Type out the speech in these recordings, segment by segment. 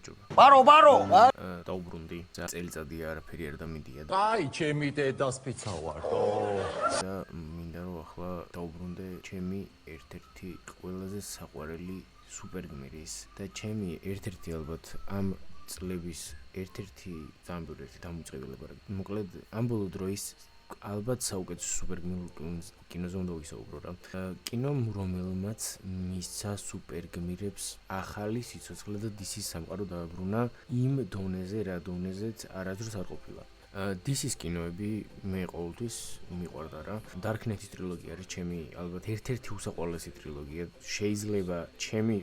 გამარჯობა. ბარო. დაუბრუნდი. წელიწადი არაფერი არ დამიდია. აი, ჩემი დედას ფიცა ვარ. და მინდა რომ ახლა დაუბრუნდე ჩემი ერთ-ერთი ყველაზე საყვარელი სუპერგმირის და ჩემი ერთ-ერთი ალბათ ამ წლების ერთ-ერთი ძამბური დამუწყებელი ლაპარაკი. მოკლედ ამ ბოლო დროის ალბათ საუკეთესო სუპერგმირ კინოზე უნდა ვისაუბრო რა. კინომ რომელმაც მისცა სუპერგმირებს ახალი სიცოცხლე და DC-ს სამყარო დააბრუნა იმ დონეზე, რა დონეზეც არასდროს არ ყოფილა. DC-ს კინოები მე ყოველთვის მიყვარდა რა. Dark Knight-ის ტრილოგია არის ჩემი ალბათ ერთ-ერთი უსაყვარლესი ტრილოგია. შეიძლება ჩემი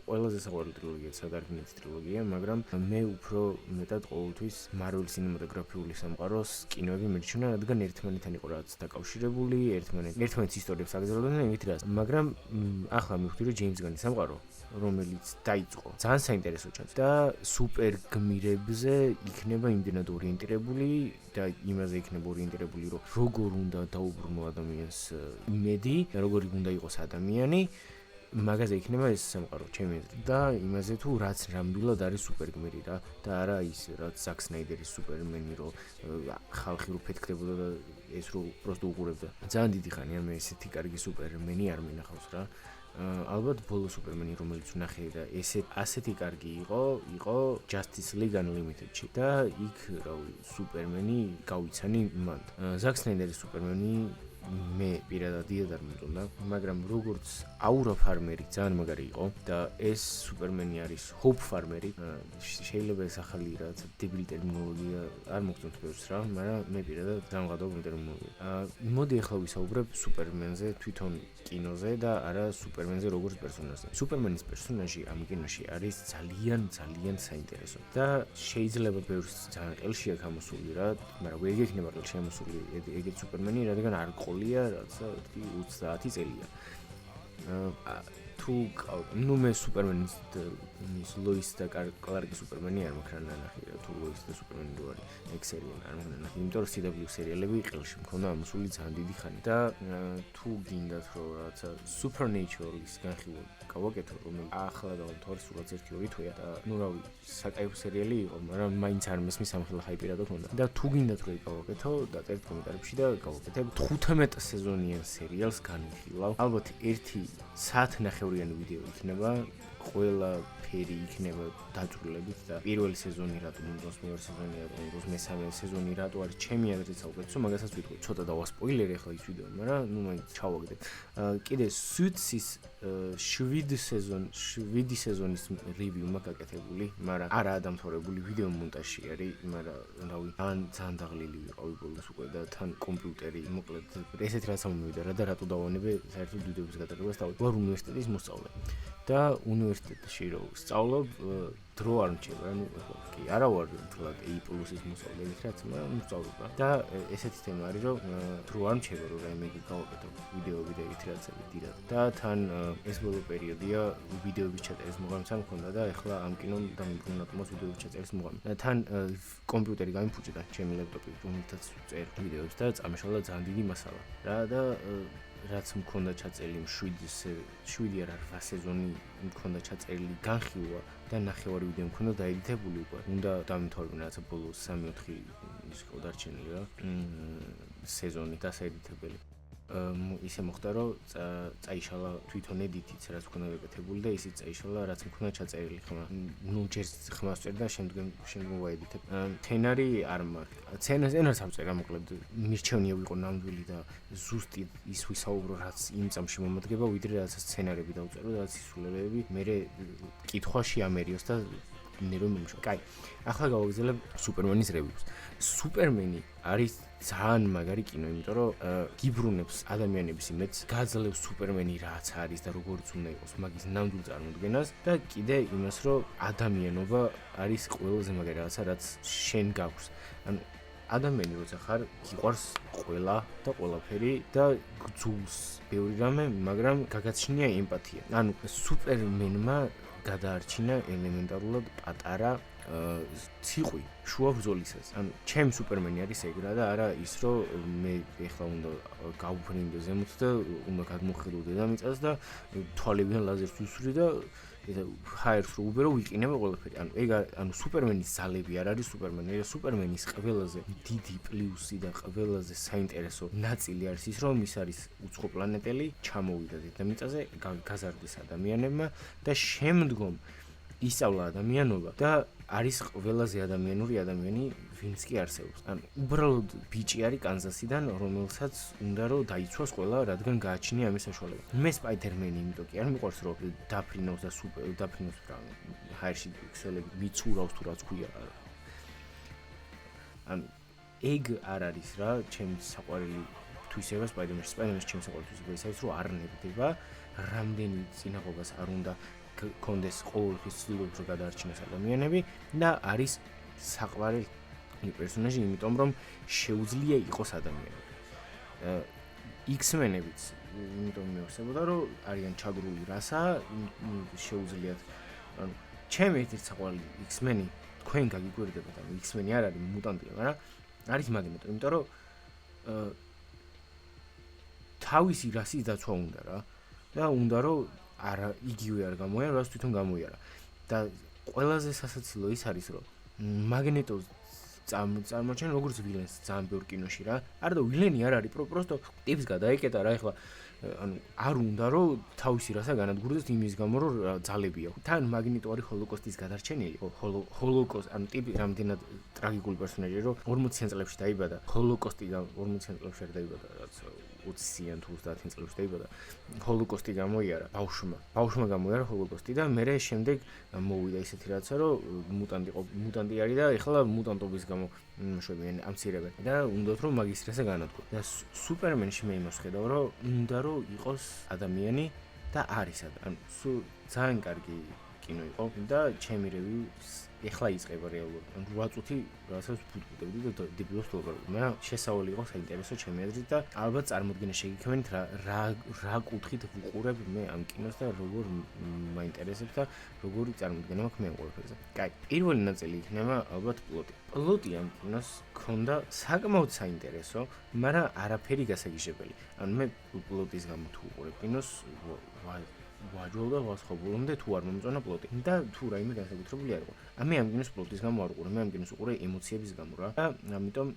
ყველაზე საყვარელი ტრილოგიაც Dark Knight-ის ტრილოგია, მაგრამ მე უფრო მეტად ყოველთვის Marvel კინემატოგრაფიული სამყაროს კინოები მირჩევნა, რადგან ერთმანეთთან იყო რაც დაკავშირებული, ერთმანეთის ისტორიებს აგზავნებდნენ იმით რაც. მაგრამ ახლა მივხვდი რომ James Gunn-ის სამყარო, რომელიც დაიწყო, ძალიან საინტერესო ჩანს და სუპერგმირებზე იქნება იმდენად ორიენტირებული და იმაზე იქნება ორიენტირებული, რომ როგორ უნდა დაუბრუნო ადამიანს იმედი და როგორ უნდა იყოს ადამიანი, მაგაზე იქნება ეს სამყარო ჩემი აზრით და იმაზე თუ რაც ნამდვილად არის სუპერგმირი რა და არა ის რაც Zack Snyder-ის სუპერმენი, რომ ხალხი რო ფეთქდებოდა და ეს რო პროსტო უყურებდა. ძალიან დიდი ხანია მე ესეთი კარგი სუპერმენი არ მინახავს რა. ალბათ ბოლო სუპერმენი რომელიც ვნახე და ასეთი კარგი იყო Justice League Unlimited-ში და იქ რავი სუპერმენი გავიცანი მანდ. Zack Snyder-ის სუპერმენი მე პირადად არ მომწონდა, მაგრამ როგორც აურა ფარმერი ძალიან მაგარი იყო და ეს სუპერმენი არის Hope Farmer-ი. შეიძლება ეს ახალი რაც დებილი ტერმინოლოგია არ მოგწონს ბევრს რა, მაგრამ მე პირადად ძალიან გადავმოდი ტერმინოლოგია. მოდი ახლა ვისაუბრებ სუპერმენზე თვითონ კინოზე და არა სუპერმენზე როგორც პერსონაჟზე. სუპერმენის პერსონაჟი ამ კინოში არის ძალიან საინტერესო და შეიძლება ბევრს ძალიან ყელში აქვს ამოსული რა, მაგრამ ვერ იქნება ყელში ამოსული ეგეთ სუპერმენი, რადგან არ ყოლია რაცა 30 წელია. თუ მე სუპერმენის ლოის და კლარკის სუპერმენი არ მაქვს ნანახი რა, თუ ლოის და სუპერმენი რო არის ეგ სერიალი არ მაქვს ნანახი, იმიტომ რომ CW სერიალები ყელში მქონდა ამოსული ძალიან დიდი ხანი და თუ გინდათ რომ რაცა Supernatural-ის განხილვა გავაკეთო, რომელიც ახლა დავთვალე სულაც 1-2 თვეა და ნუ რავი, საკაიფო სერიალი იყო, მაგრამ მაინც არ მესმის სამხელა ჰაიპი რა თქონდა. და თუ გინდათ რომ გავაკეთო, დაწერთ კომენტარებში და გავაკეთებ 15 სეზონიან სერიალს განვიხილავ. ალბათ 1 საათნახევრიანი ვიდეო იქნება, ყველაფერი იქნება დაწვრილებით და პირველი სეზონი რატომ უნდას, მეორე სეზონი რატომ უნდას, მესამე სეზონი რატო არის ჩემი აზრით საუკეთესო, მაგასაც ვიტყვი. ცოტა დავასპოილერე ახლა ის ვიდეო, მაგრამ ნუ მაინც ჩავაგდებ. კიდე Suits-ის 7 სეზონის რივიუ მაქვს გაკეთებული, მაგრამ არა დამთავრებული ვიდეო მონტაჟი არის, მაგრამ რავი, ძალიან დაღლილი ვიყავი ბოლოს უკვე და თან კომპიუტერი, მოკლედ ესეთ რაც ამოვიდა რა და რატო დავანებე საერთოდ ვიდეოების გადაღებას და ვარ უნივერსიტეტის მოსწავლე. და უნივერსიტეტში რო ვსწავლობ, დრო არ მრჩება, ნუ კი, არა ვარ თქვათ A+-ის მოსწავლე, რაც ვსწავლობ და ესეთი თემა არის, რომ დრო არ მრჩება, რომ რაიმე გავაკეთო ვიდეოები და ეგეთი რაღაცები დიდად. და თან ეს ბოლო პერიოდია ვიდეოების ჩაწერის მუღამიც არ მქონდა და ეხლა ამ კინომ დამიბრუნა თმოს ვიდეოების ჩაწერის მუღამი. თან კომპიუტერი გამიფუჭდა ჩემი ლეპტოპი, რომელთაც ვწერ ვიდეოებს და წამეშალა ძალიან დიდი მასალა. რა და რაც მქონდა ჩაწერილი 7 არა 8 სეზონი მქონდა ჩაწერილი განხილვა და ნახევარი ვიდეო მქონდა დაედიტებული უკვე. უნდა დამთავრებინა რაღაცა ბოლო 3-4 ის იყო დარჩენილი რა. სეზონი დასაედიტებელი. ისე მოხდა რომ წაიშალა თვითონ ედიტიც რაც მქონდა გაკეთებული და ისიც წაიშალა რაც მქონდა ჩაწერილი ხმა. ნუ ჯერ ხმას წერ და შემდგომ ვაედიტებ. თენარი არ მაქვს. სცენას არ წერა მოკლედ მირჩევნია ვიყო ნამდვილი და ზუსტი ის ვისაუბრო რაც იმ წამში მომადგება, ვიდრე რაც სცენარები დავწერო და რაც სისულელეები მე კითხვაში ამერიოს და ნერო მომშო. კაი. ახლა გავაგზავნებ სუპერმენის რევიუს. სუპერმენი არის ძალიან მაგარი კინო, იმიტომ რომ გიბრუნებს ადამიანების იმედს, გაძლევს სუპერმენი რაც არის და როგორც უნდა იყოს მაგის ნამდვილ წარმოდგენას და კიდე იმას, რომ ადამიანობა არის ყველაზე მაგარი რაღაცა, რაც შენ გაქვს. ანუ ადამიანი როცა ხარ, გიყვარს ყველა და ყველაფერი და გძულს ბევრი რამე, მაგრამ გაგაჩნია ემპათია. ანუ სუპერმენმა გადაარჩინა ელემენტარულად პატარა ციყვი შუა ბრძოლისას. ანუ ჩემი სუპერმენი არის ეგ რა და არა ის რომ მე ეხლა უნდა გავუფრინდო ზემოთ და უნდა გადმოხედო დედამიწას და თვალებიან ლაზერს უსვრი და ჰაერს რო უბერო ვიყინებ ყველაფერი. ანუ ეგ ანუ სუპერმენის ძალები არ არის სუპერმენი, ეს სუპერმენის ყველაზე დიდი პლუსი და ყველაზე საინტერესო ნაწილი არის ის, რომ ის არის უცხო პლანეტელი, ჩამოვიდა დედამიწაზე, გაზარდეს ადამიანებმა და შემდგომ ისწავლა ადამიანობა და არის ყველაზე ადამიანური ადამიანი, ვინც კი არსებობს. ანუ უბრალოდ ბიჭი არის კანზასიდან, რომელსაც უნდა რომ დაიცვას ყველა, რადგან გააჩნია ამის საშუალება. მე სპაიდერმენი იმიტომ კი არ მიყვარს, რომ დაფრინავს და დაფრინავს რა ჰაერში ქსელები მიცურავს თუ რაც ქვია. ანუ ეგ არ არის რა, ჩემი საყვარელი თუ ისევა სპაიდერმენში ჩემი საყვარელი თუ ისევა ის არის, რომ არ ნებდება, რამდენი წინაღობას არ უნდა კონდეს ყოველთვის ცდილობს რომ გადაარჩინოს ადამიანები და არის საყვარელი პერსონაჟი, იმიტომ რომ შეუძლია იყოს ადამიანები. X-Men-ებიც იმიტომ მივხსებოდა რომ არიან ჩაგრული რასა, შეუძლიათ ანუ ჩემი ერთ-ერთი საყვარელი X-Men-ი თქვენ გაგიკვირდებათ, ანუ X-Men-ი არ არის მუტანტია, მაგრამ არის მაგნეტო, იმიტომ რომ თავისი რასის დაცვა უნდა რა და უნდა რომ არა იგივე არ გამოიარა, რაც თვითონ გამოიარა. და ყველაზე სასაცილო ის არის, რომ მაგნეტოს წარმოჩენ როგორც ვილენს ძალიან ბევრ კინოში რა. არა და ვილენი არ არის, პროსტო ტიპს გადაეკეტა რა, ეხლა ანუ არ უნდა რომ თავისი რასა განადგურდეს იმის გამო რომ ძალები აქვს. თან მაგნეტო არის ჰოლოკოსტის გადარჩენილი, ჰოლოკოსტ ანუ ტიპი რამდენად ტრაგიკული პერსონაჟია, რომ 40-იან წლებში დაიბადა. ჰოლოკოსტი 40-იან წლებში არ დაიბადა, რაც 20-იან თუ 30-იან წლებში დაიბადა. ჰოლოკოსტი გამოიარა ბავშვმა გამოიარა ჰოლოკოსტი და მერე შემდეგ მოვიდა ისეთი რაღაცა, რომ მუტანტი არის და ეხლა მუტანტობის გამო შვებიან ამცირებენ და უნდათ რომ მაგის რასა განადგურდეს. და სუპერმენში მე იმას ხედავ, რომ უნდა რომ იყოს ადამიანი და არის ანუ ძალიან კარგი კინო იყო და ჩემი რევიუ ეხლა იწყება რეალურად. ანუ 8 წუთი რასაც ფუტკუტებდი და დებილოს ვთვალე. მაგრამ შესავალი იყო საინტერესო ჩემი აზრით და ალბათ წარმოდგენა შეგიქნებინით რა კუთხით ვუყურებ მე ამ კინოს და როგორ მაინტერესებს და როგორი წარმოდგენა მაქვს მე ამ ყველაფერზე. კაი, პირველი ნაწილი იქნება ალბათ პლოტი. პლოტი ამ კინოს ქონდა საკმაოდ საინტერესო, მაგრამ არაფერი გასაგიშებელი. ანუ მე პლოტის გამო თუ ვუყურებ კინოს ვაჯვალ და ვასხობულობდე თუ არ მომწონა პლოტი და თუ რაიმე განსაკუთრებული არ იყო. მე ამ კინოს პლოტის გამო არ ვუყურე, მე ამ კინოს ვუყურე ემოციების გამო რა. და ამიტომ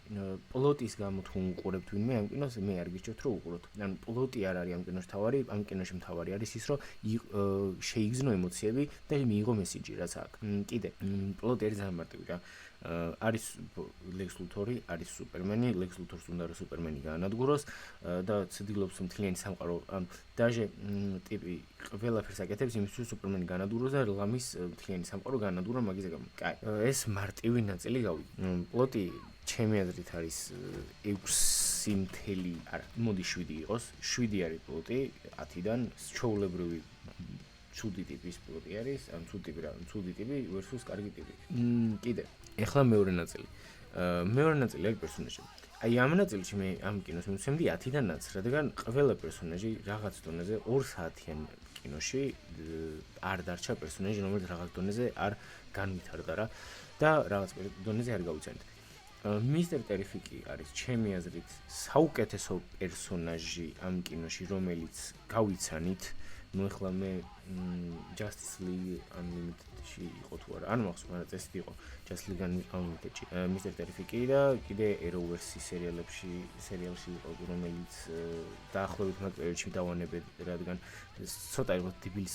პლოტის გამო თუ ვუყურებთ ვინმე ამ კინოს მე არ გიჩვენთ რომ ვუყუროთ. ანუ პლოტი არ არის ამ კინოს თავარი, ამ კინოში თავარი არის ის რომ შეიგზნო ემოციები და მიიღო მესიჯი რაც აქვს. კიდე პლოტი არის ძალიან მარტივი რა. არის ლექს ლუთორი, არის სუპერმენი, ლექს ლუთორს უნდა რომ სუპერმენი გაანადგუროს და ცდილობს მთლიანი სამყარო ან დაჟე ტიპი ყველაფერს აკეთებს იმისთვის სუპერმენი გაანადგუროს და ლამის მთლიანი სამყარო გაანადგუროს მაგის გამო. კაი, ეს მარტივი ნაწილი გავი. პლოტი ჩემი აზრით არის 6 არა, მოდი 7 იყოს. 7 არის პლოტი 10-დან ჩვეულებრივი ცუდი ტიპის პლოტი არის, ან ცუდი ტიპი versus კარგი ტიპი. კიდე ეხლა მეორე ნაწილი. მეორე ნაწილი არის პერსონაჟები. აი ამ ნაწილში მე ამ კინოს მივცემდი 10-დან 9, რადგან ყველა პერსონაჟი რაღაც დონეზე 2 საათიან კინოში არ დარჩა პერსონაჟი, რომელიც რაღაც დონეზე არ განვითარდა რა და რაღაც დონეზე არ გავიცანით. მისტერ ტერიფიკი არის ჩემი აზრით საუკეთესო პერსონაჟი ამ კინოში, რომელიც გავიცანით. ნუ ეხლა მე Justice League Unlimited-ში იყო თუ არა, არ მახსოვს, მაგრამ წესით იყო Justice League Unlimited-ში. მისტერ ტერიფიკი და კიდე Arrowverse-ის სერიალში იყო, რომელიც დაახლოებით მაგ პერიოდში დავანებეთ, რადგან ცოტა იყო დებილი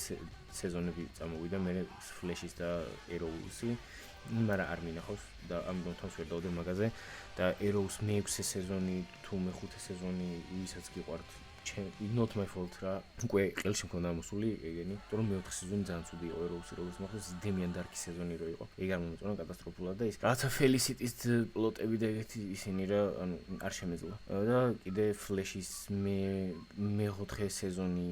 სეზონები წამოვიდა, მე Flash-ის და Arrow-ისი, მაგრამ არ მინახავს და ამიტომ თავს ვერ დავდე მაგაზე და Arrow-ს მე-6 სეზონი თუ მე-5 სეზონი ვისაც გიყვართ not my fault რა. უკვე ყელში მქონდა მოსული ეგენი, იმიტომ რომ მე-4 სეზონი ძალიან ცუდი იყო Arrow-ს, როგორც მახსოვს, დემიან დარკი სეზონი რო იყო. ეგ არ მომწონა კატასტროფულად და ის რაცა Felicity-ის პლოტები და ეგეთი ისინი რა, ანუ არ შემეძლო. და კიდე Flash-ის მე-4 სეზონი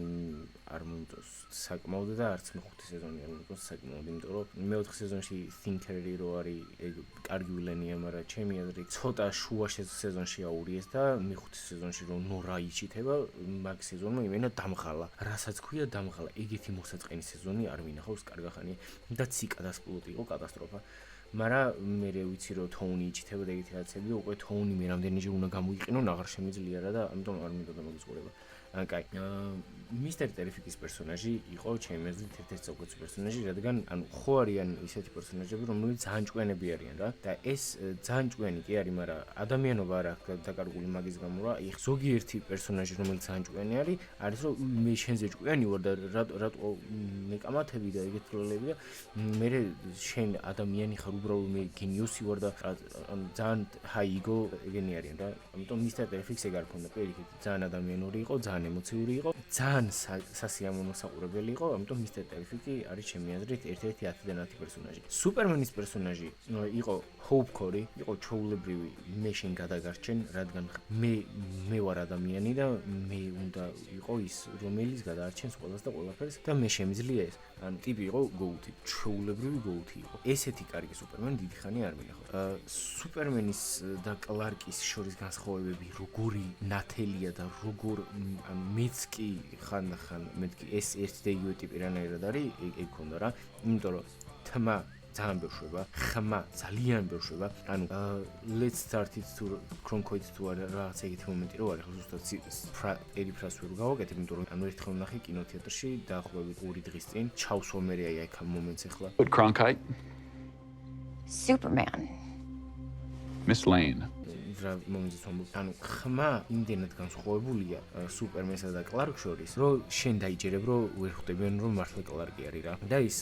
არ მომწონს საკმაოდ და არც მე-5 სეზონი არ მომწონს საკმაოდ, იმიტომ რომ მე-4 სეზონში Thinker-ი რო არის ეგ კარგი ვილენია, მაგრამ ჩემი აზრით ცოტა შუა სეზონში აურიეს და მე-5 სეზონში რო ნორა იჩითება მაგ სეზონმა იმენა დამღალა. რასაც ქვია დამღალა. ეგეთი მოსაწყენი სეზონი არ მინახავს კარგახანი და ციკადას პლოტი იყო კატასტროფა. მაგრამ მე ვიცი რომ თოუნი იჩითება და ეგეთი რაღაცები და უკვე თოუნი მე რამდენიჯერ უნდა გამოიყინონ, აღარ შემიძლია რა და ამიტომ არ მინდოდა მაგის ყურება. კაი. მისტერ ტერიფიკის პერსონაჟი იყო ჩემი აზრით ერთ-ერთი საუკეთესო პერსონაჟი, რადგან ანუ ხო არიან ისეთი პერსონაჟები, რომლებიც ძალიან ჭკვიანები არიან რა და ეს ძალიან ჭკვიანი კი არის, მაგრამ ადამიანობა არ აქვს დაკარგული მაგის გამო რა. ეხ ზოგიერთი პერსონაჟი, რომელიც ძალიან ჭკვიანი არის რომ მე შენზე ჭკვიანი ვარ და რატო მე კამათები და ეგეთ როლები და მე შენ ადამიანი ხარ, უბრალოდ მე გენიოსი ვარ და ანუ ძალიან high ego ეგენი არიან რა. ამიტომ მისტერ ტერიფიქს ეგ არ ქონდა პირიქით, ძალიან ადამიანური იყო, ძალიან ემოციური იყო, ძალიან სასიამოვნო საყურებელი იყო, ამიტომ მისტერ ტერიფიკი არის ჩემი აზრით ერთ-ერთი 10-დან 10 პერსონაჟი. სუპერმენის პერსონაჟი იყო ჰოუპ კორი, იყო ჩვეულებრივი მე შენ გადაგარჩენ, რადგან მე ვარ ადამიანი და მე უნდა იყო ის, რომელიც გადაარჩენს ყველას და ყველაფერს და მე შემიძლია ეს. ანუ ტიპი იყო გოუთი, ჩვეულებრივი გოუთი იყო. ესეთი კარგი სუპერმენი დიდი ხანი არ მინახავ. სუპერმენის და კლარკის შორის განსხვავებები როგორი ნათელია და როგორ ანუ მეც კი ხანდახან მეთქი ეს ერთი და იგივე ტიპი რანაირად არის ეგ ქონდა რა. იმიტომ რომ თმა ძალიან ბევრ ხმა ძალიან ბევრ ანუ let's start it to Kronkoid to რაღაც ეგეთი მომენტი რო არის ზუსტად ერი ფრას ვერ გავაკეთებ, იმიტომ რომ ანუ ერთხელ ვნახე კინოთეატრში დაახლოებით 2 დღის წინ ჩავსვამერე აი აქ მომენტს ახლა. But Cronkite? Superman. Miss Lane. რა მომენტს ვამბობ, ანუ ხმა იმდენად განსხვავებულია სუპერმენსა და კლარკ შორის, რომ შენ დაიჯერებ, რომ ვერ ხვდებიან, რომ მართლა კლარკი არის რა. და ის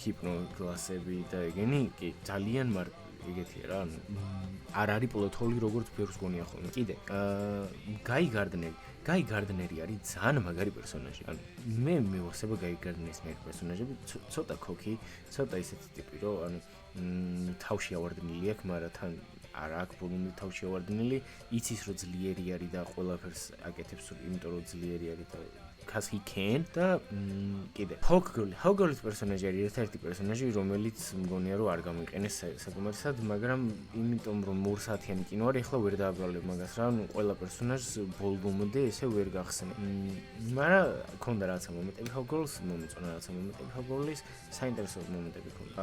ჰიპნო კლასები და ეგენი კი ძალიან ეგეთია რა, ანუ არ არის პლოტჰოლი როგორც ბევრს გონია ხოლმე. კიდე გაი გარდნერი არის ძალიან მაგარი პერსონაჟი. ანუ მე მევასება გაი გარდნერის პერსონაჟები, ცოტა ქოქი, ცოტა ისეთი ტიპი, რომ ანუ თავში ავარდნილი აქვს, მაგრამ თან არა აქვს ბოლომდე თავში ავარდნილი, იცის რომ ძლიერი არის და ყველაფერს აკეთებს, იმიტომ რომ ძლიერი არის და because he can და კიდე ჰოგგოლის პერსონაჟი არის ერთ-ერთი პერსონაჟი, რომელიც მგონია რომ არ გამოიყენეს საკმარისად, მაგრამ იმიტომ რომ 2 საათიანი კინო არის, ახლა ვერ დააბრალებ მაგას რა, ანუ ყველა პერსონაჟს ბოლომდე ესე ვერ გახსნე. მაგრამ ქონდა რაღაცა მომენტები ჰოგგოლის, მომეწონა რაღაცა მომენტები ჰოგგოლის, საინტერესო მომენტები ქონდა.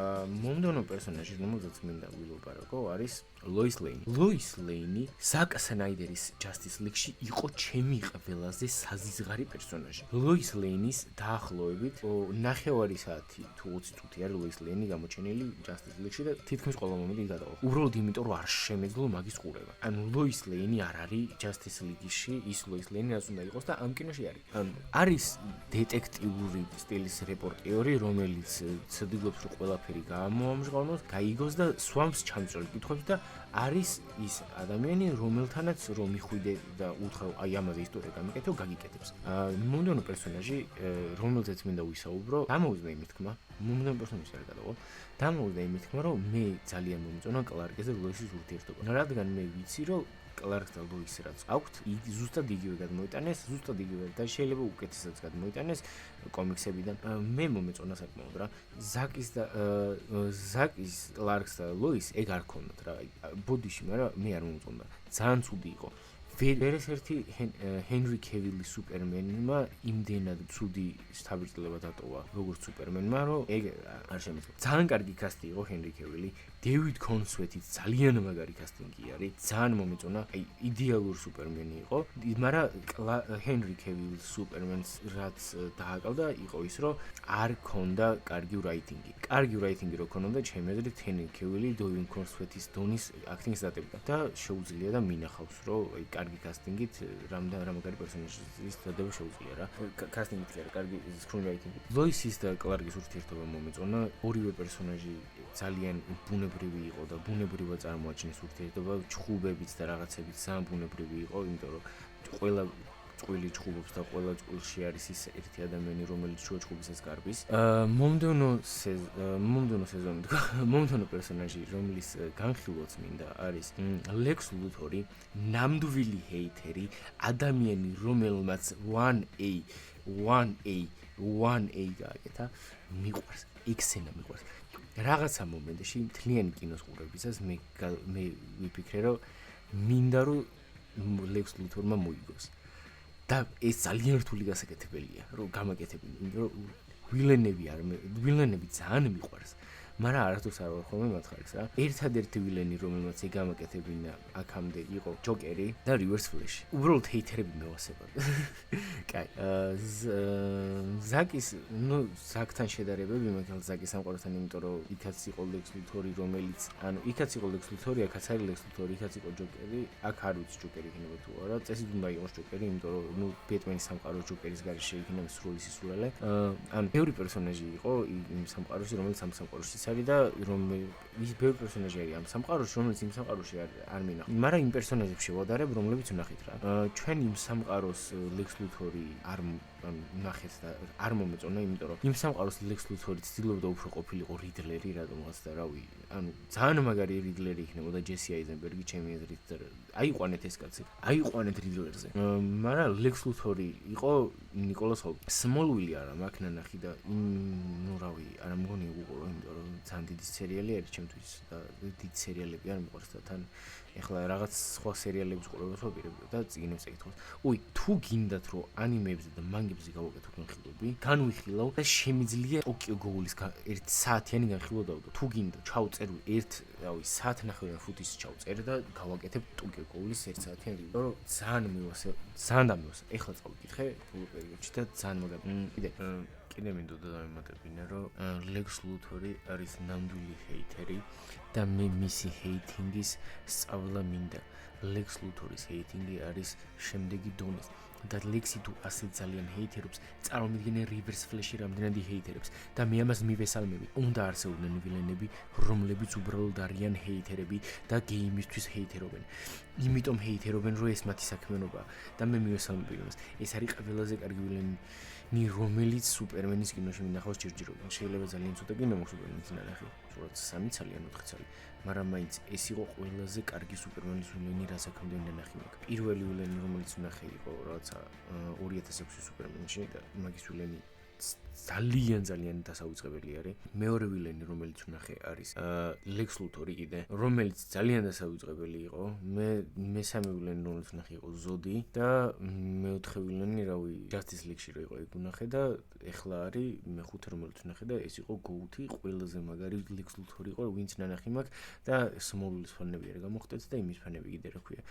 მომდევნო პერსონაჟი, რომელზეც მინდა ვილაპარაკო, არის ლოის ლეინი. ლოის ლეინი ზაკ სნაიდერის Justice League-ში იყო ჩემი ყველაზე საზიზღარი პერსონაჟი. ლოის ლეინის დაახლოებით 9 საათი თუ 20 წუთი არის ლოის ლეინი გამოჩენილი Justice League-ში და თითქმის ყველა მომენტი გადავალ. უბრალოდ იმიტომ რომ არ შემეძლო მაგის ყურება. ანუ ლოის ლეინი არ არის Justice League-ში ის ლოის ლეინი, რაც უნდა იყოს და ამ კინოში არის. ანუ არის დეტექტიური სტილის რეპორტიორი, რომელიც ცდილობს რომ ყველაფერი გამოამჟღავნოს, გაიგოს და სვამს ჩამწრალ კითხვებს და არის ის ადამიანი, რომელთანაც რომ მიხვიდე და უთხრა აი ამაზე ისტორია გამიკეთო, გაგიკეთებს. მომდევნო პერსონაჟი, რომელზეც მინდა ვისაუბრო, დამოუზდა იმით თქმა, მომდევნო პერსონაჟი არ გადავალ. დამოუზდა იმით თქმა, რომ მე ძალიან მომწონა კლარკის და ლოისის ურთიერთობა. რადგან მე ვიცი, რომ კლარკს და ლოის რაც აქვთ, ზუსტად იგივე გადმოიტანეს, ზუსტად იგივე და შეიძლება უკეთესაც გადმოიტანეს კომიქსებიდან. მე მომეწონა საკმაოდ რა. ზაკის, კლარკს და ლოის ეგ არ ქონდათ რა. ბოდიში, მაგრამ მე არ მომწონდა. ძალიან ცუდი იყო. ვერასერთი ჰენრი კევილის სუპერმენმა იმდენად ცუდი თავისუფლება დატოვა როგორც სუპერმენმა, რომ ეგ არ შემეძლო. ძალიან კარგი კასტი იყო ჰენრი კევილი, დევიდ კონსვეტი ძალიან მაგარი კასტინგი არის, ძალიან მომეწონა, აი იდეალური სუპერმენი იყო, მაგრამ ჰენრი კევილის სუპერმენს რაც დააკავდა იყო ის, რომ არ ქონდა კარგი რაიტინგი. კარგი რაიტინგი რო ქონოდა, ჩემი აზრით ჰენრი კევილი დევიდ კონსვეტის დონის აქტინგს დატებდა და შეუძლია და მინახავს, რომ აი კარგი კასტინგით რა მაგარი პერსონაჟის დადება შეუძლია რა. კასტინგით კი არა, კარგი სკრინრაიტინგით. ლოისის და კლარკის ურთიერთობა მომეწონა. ორივე პერსონაჟი ძალიან ბუნებრივი იყო და ბუნებრივად წარმოაჩენს ურთიერთობა, ჩხუბებიც და რაღაცებიც ძალიან ბუნებრივი იყო, იმიტომ რომ ყველა წყვილი ჩხუბობს და ყველა წყვილში არის ის ერთი ადამიანი, რომელიც შუა ჩხუბისას გარბის. მომდევნო პერსონაჟი, რომლის განხილვაც მინდა, არის ლექს ლუთორი, ნამდვილი ჰეითერი, ადამიანი, რომელმაც 1A გააკეთა, მიყვარს, ექსენა მიყვარს. რაღაცა მომენტში მთლიანი კინოს ყურებისას მე ვიფიქრე, რომ მინდა რომ ლექს ლუთორმა მოიგოს. და ეს ძალიან რთული გასაკეთებელია, რომ გამაკეთებინი, რომ ვილენები ძალიან მიყვარს, მაგრამ არასდროს არ ვარ ხოლმე მათ ხარეს რა. ერთადერთი ვილენი რომელმაც ეგ გამაკეთებინა აქამდე იყო ჯოკერი და Reverse Flash. უბრალოდ ჰეითერები მევასებად. კაი. ზაკის, ზაკთან შედარებები მაგალითად ზაკის სამყაროსთან, იმიტომ რომ იქაც იყო Lex Luthor-ი, რომელიც იქაც იყო Lex Luthor-ი, აქაც არის Lex Luthor-ი, იქაც იყო ჯოკერი, აქ არ ვიცი ჯოკერი იქნება თუ არა. წესით უნდა იყოს ჯოკერი, იმიტომ რომ ბეტმენის სამყაროს ჯოკერის გარეშე იქნება სრული სისულელე. ბევრი პერსონაჟი იყო იმ სამყაროში, რომელიც ამ სამყაროშიც არის და ის ბევრი პერსონაჟი არის ამ სამყაროში, რომელიც იმ სამყაროში არ მინახავს. მაგრამ იმ პერსონაჟებში ვადარებ, რომლებიც ვნახეთ რა. ჩვენ იმ სამყაროს Lex Luthor-ი არ ნახეთ და არ მომეწონა, იმიტომ რომ იმ სამყაროს Lex Luthor-ი ცდილობდა უფრო ყოფილიყო რიდლერი, რატომღაც და რავი, ძალიან მაგარი რიდლერი იქნებოდა ჯესი აიზენბერგი, ჩემი აზრით და აიყვანეთ ეს კაცი. აიყვანეთ რიდლერზე. მაგრამ Lex Luthor-ი იყო ნიკოლას ჰოლტი. Smallville არა, მაგ ნანახი და რავი, არა მგონი უყურო, იმიტომ რომ ძალიან დიდი სერიალი არის ჩემთვის და დიდი სერიალები არ მიყვარს და თან ეხლა რაღაც სხვა სერიალების ყურებას ვაპირებ და წიგნებს ეკითხავს. თუ გინდათ რომ ანიმეებზე და მანგებზე გავაკეთოთ განხილვები, განვიხილავ და შემიძლია Tokyo Ghoul-ის 1 საათიანი განხილვა დავდო. თუ გინდა, ჩავწერ საათნახევარი ფუტის ჩავწერ და გავაკეთებ Tokyo Ghoul-ის 1 საათიანი, იმიტომ რომ ძალიან დამივასე. ეხლა წავიკითხე ბოლო პერიოდში და ძალიან მაგარი. კიდე მინდოდა დავემატებინა, რომ Lex Luthor-ი არის ნამდვილი ჰეითერი და მე მისი ჰეითინგის სწავლა მინდა. Lex Luthor-ის ჰეითინგი არის შემდეგი დონის. და ლექსი თუ ასე ძალიან ჰეითერობს, წარმოვიდგინე Reverse Flash-ი რამდენადი ჰეითერებს და მე ამას მივესალმები. უნდა არსებობდნენ ვილენები, რომლებიც უბრალოდ არიან ჰეითერები და გეიმისთვის ჰეითერობენ. იმიტომ ჰეითერობენ, რომ ეს მათი საქმიანობაა და მე მივესალმები იმას. ეს არის ყველაზე კარგი ვილენი, რომელიც სუპერმენის კინოში მინახავს ჯერჯერობით. შეიძლება ძალიან ცოტა კი მე სუპერმენის ნანახი, სულაც 3 წელი ან 4 წელი. მაგრამ მაინც ეს იყო ყველაზე კარგი სუპერმენის ვილენი, რაც აქამდე ნანახი მაქვს. პირველი ვილენი, რომელიც ნახე, იყო რაღაცა 2006 სუპერმენში და მაგის ვილენი ძალიან დასაუწყებელი არის. მეორე ვილენი, რომელიც ნახე, არის Lex Luthor-ი კიდე, რომელიც ძალიან დასაუწყებელი იყო. მესამე ვილენი, რომელიც ნახე, იყო Zod-ი და მეოთხე ვილენი, რავი, Justice League-ში რო იყო ეგ ნახე და ეხლა არის მეხუთე, რომელიც ნახე და ეს იყო Goat-ი, ყველაზე მაგარი Lex Luthor-ი იყო, ვინც ნანახი მაქვს და Smallville-ის ფანები არ გამოხდეთ და იმის ფანები კიდე რა ქვია.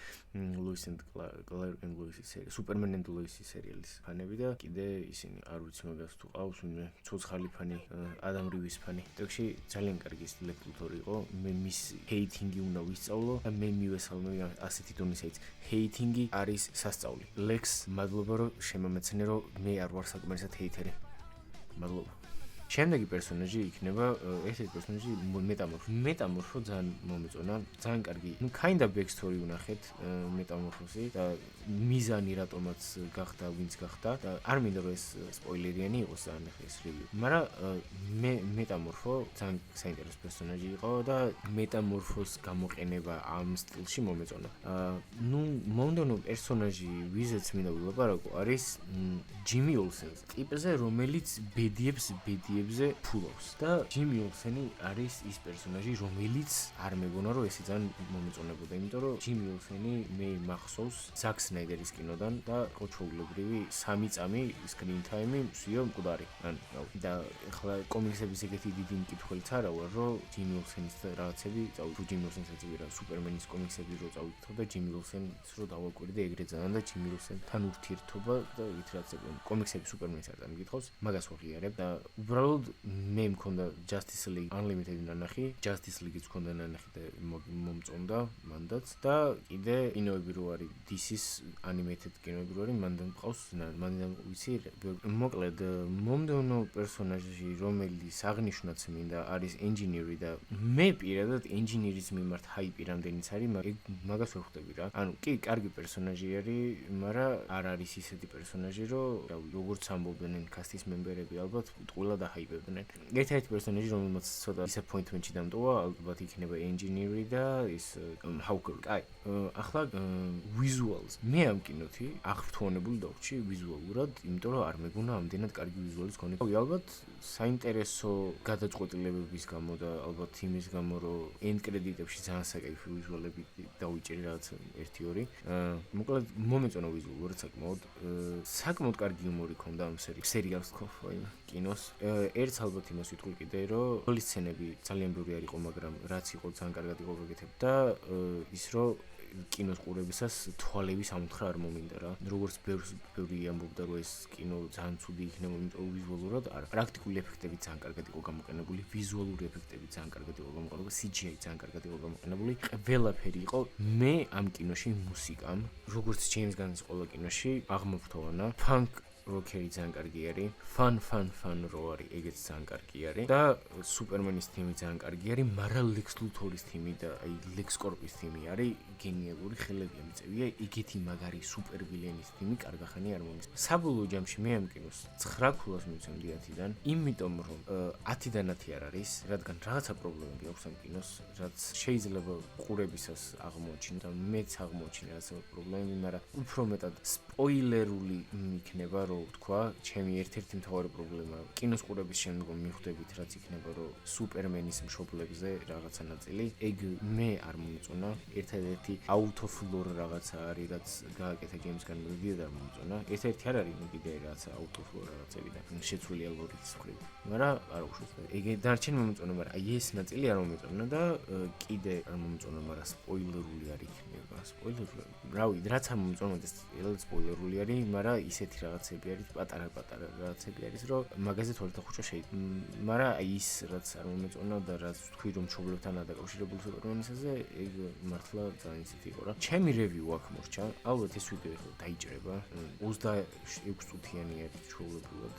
Lois and Clark and Lois-ის სერია, Superman and Lois-ის სერიალის ფანები და კიდე ისინი არ ვიცი მაგას თუ ყავს ცოცხალი ფანი, ადამ რივის ფანი. ტექში ძალიან კარგი Lex Luthor-ი იყო. მე მის ჰეითინგი უნდა ვისწავლო და მე მივესალმები ასეთი დონის ჰეითინგი არის სასწაული. Lex, მადლობა რომ შემომეცნე რომ მე არ ვარ საკმარისად ჰეითერი. მადლობა. შემდეგი პერსონაჟი იქნება ესეთი პერსონაჟი მეტამორფო ძალიან მომეწონა, ძალიან კარგი. kind of backstory ვნახეთ მეტამორფოსი და მიზანი რატომაც გახდა ვინც გახდა და არ მინდა რომ ეს სპოილერიანი იყოს ძალიან ეს რივიუ. მაგრამ მე მეტამორფო ძალიან საინტერესო პერსონაჟი იყო და მეტამორფოს გამოყენება ამ სტილში მომეწონა. მომდევნო პერსონაჟი ვიზეც მინდა ვილაპარაკო არის ჯიმი ოლსენს ტიპზე, რომელიც ბედიებზე ფულობს და ჯიმი ოლსენი არის ის პერსონაჟი, რომელიც არ მეგონა რომ ესე ძალიან მომეწონებოდა, იმიტომ რომ ჯიმი ოლსენი მე მახსოვს ზაკ სნაიდერის კინოდან და ყოველწლიურად 3 წამი screen time მსიო მკვდარი. და ახლა კომიქსების ეგეთი დიდი მკითხველიც არა ვარ, რომ ჯიმი ოლსენის რაღაცები თუ ჯიმი ოლსენს ეწევი რა სუპერმენის კომიქსები რო წავიკითხო და ჯიმი ოლსენს რო დავაკვირდი ეგრე ძალიან და ჯიმი ოლსენთან ურთიერთობა და ით რაც კომიქსები სუპერმენის არ დამიგითხავს, მაგას ვაღიარებ და უბრალოდ მე მქონდა Justice League Unlimited ნანახი, Justice League-იც მქონდა ნანახი და მომწონდა მანდაც და კიდე კინოები რო არის DC-ის animated კინოები რო არის, მანდან მყავს, მანდან ვიცი, მოკლედ მომდევნო პერსონაჟი, რომელიც აღნიშნაც მინდა, არის Engineer-ი და მე პირადად Engineer-ის მიმართ ჰაიპი რამდენიც არის, მაგას ვერ ხვდები რა. კი, კარგი პერსონაჟი არის, მაგრამ არ არის ისეთი პერსონაჟი, რომ როგორც ამბობდნენ cast-ის მემბერები, ალბათ ყველა დაჰაიპებდნენ. ერთ-ერთი პერსონაჟი, რომელმაც ცოტა disappointment-ში დამტოვა, ალბათ იქნება Engineer-ი და ის Hawker. აი, ახლა visuals. მე ამ კინოთი აღფრთოვანებული დავჭი ვიზუალურად, იმიტომ რომ არ მეგონა ამდენად კარგი ვიზუალის ქონება. ალბათ საინტერესო გადაწყვეტილებების გამო და ალბათ იმის გამო, რომ end credit-ებში ძალიან საკაიფო ვიზუალები დავიჭერი რაღაც 1-2. მოკლედ მომეწონა ვიზუალურად საკმაოდ კარგი იუმორი ქონდა ამ სერიალს კინოს. ერთს ალბათ იმას ვიტყვი კიდე, რომ όλი სცენები ძალიან ბევრი არ იყო, მაგრამ რაც იყო ძალიან კარგად იყო გაკეთებ და ის რომ კინოს ყურებისას თვალების ამოთხრა არ მომინდა რა. როგორც ბევრი ამბობდა, რომ ეს კინო ძალიან ცუდი იქნება, იმიტომ რომ ვიზუალურად არა. პრაქტიკული ეფექტები ძალიან კარგად იყო გამოყენებული, ვიზუალური ეფექტები ძალიან კარგად იყო გამოყენებული, CGI ძალიან კარგად იყო გამოყენებული. ყველაფერი იყო. მე ამ კინოში მუსიკამ, როგორც ჯეიმს განის ყველა კინოში, აღმოფრთოვანა. ფანკ როკერი ძალიან კარგი არის, ფან რო არის, ეგეც ძალიან კარგი არის და სუპერმენის თემი ძალიან კარგი არის, მაგრამ ლექს ლუთორის თემი და აი ლექს კორპის თემი არის გენიალური, ხელები ამიწევია, ეგეთი მაგარი სუპერვილენის თემი კარგახანი არ მომის. საბოლოო ჯამში მე ამ კინოს 9 ქულას მივცემდი 10-დან, იმიტომ რომ 10-დან 10 არ არის, რადგან რაღაცა პრობლემები აქვს ამ კინოს, რაც შეიძლება ყურებისას აღმოჩნდა და მეც აღმოჩინე რაღაცა პრობლემები, მაგრამ უფრო მეტად სპოილერული იქნება რომ თქვა, ჩემი ერთ-ერთი მთავარი პრობლემა კინოს ყურების შემდგომ მიხვდებით, რაც იქნება, რომ სუპერმენის მშობლებზე რაღაცა ნაწილი, ეგ მე არ მომწონა. ერთადერთი out of lore რაღაცა არის, რაც გააკეთა ჯეიმს განმა ვიდეო და მომწონა. ერთადერთი არ არის, კიდე რაღაცა out of lore რაღაცები და შეცვლილი ალგორითმის მხრივ. მაგრამ არ უშვებს. ეგ დარჩენი მომწონა, მაგრამ აი ეს ნაწილი არ მომწონა და კიდე არ მომწონა, მაგრამ სპოილერული არ იქნება. სპოილერული. რავი, რაც არ მომწონა, ეს რეალურად სპოილერული არის, მაგრამ ისეთი რაღაცები არის პატარა რაღაცები არის, რომ მაგაზე თორეთა ხუჭა შეიძლება. მაგრამ აი ის რაც არ მომეწონა და რაც თქვი რომ მშობლებთან დაკავშირებული სუპერმენისაზე, ეგ მართლა ძალიან ისეთი იყო რა. ჩემი რევიუ აქ მორჩა. ალბათ ეს ვიდეო ხო დაიჭრება. 26 წუთიანი არის ჩვეულებრივად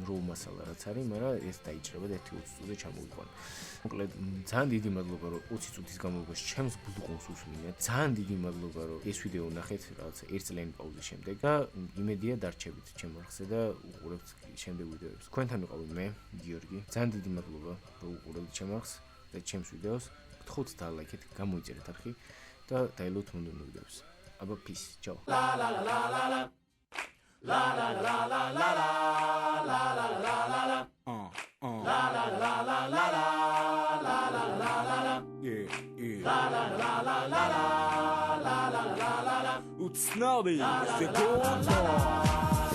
რო მასალა რაც არის, მაგრამ ეს დაიჭრება და 1-20 წუთზე ჩამოვიყვანა. მოკლედ ძალიან დიდი მადლობა რომ 20 წუთის განმავლობაში ჩემს ბლუგონს უსმინეთ. ძალიან დიდი მადლობა რომ ეს ვიდეო ნახეთ რაღაცა 1 წლიანი პაუზის შემდეგ და იმედია დარჩებით ჩემ არხზე და უყურებთ შემდეგ ვიდეოებს. თქვენთან ვიყავი მე, გიორგი. ძალიან დიდი მადლობა რომ უყურებთ ჩემ არხს და ჩემს ვიდეოს. გთხოვთ დალაიქეთ, გამოიწერეთ არხი და დაელოდოთ მომდევნო ვიდეოებს. აბა peace, ciao. La la la la la la. La la la la la la. La la la la la. La la la la la la. La la la la la. Yeah. La la la la la la. La la la la la. Utsnabi, secondo.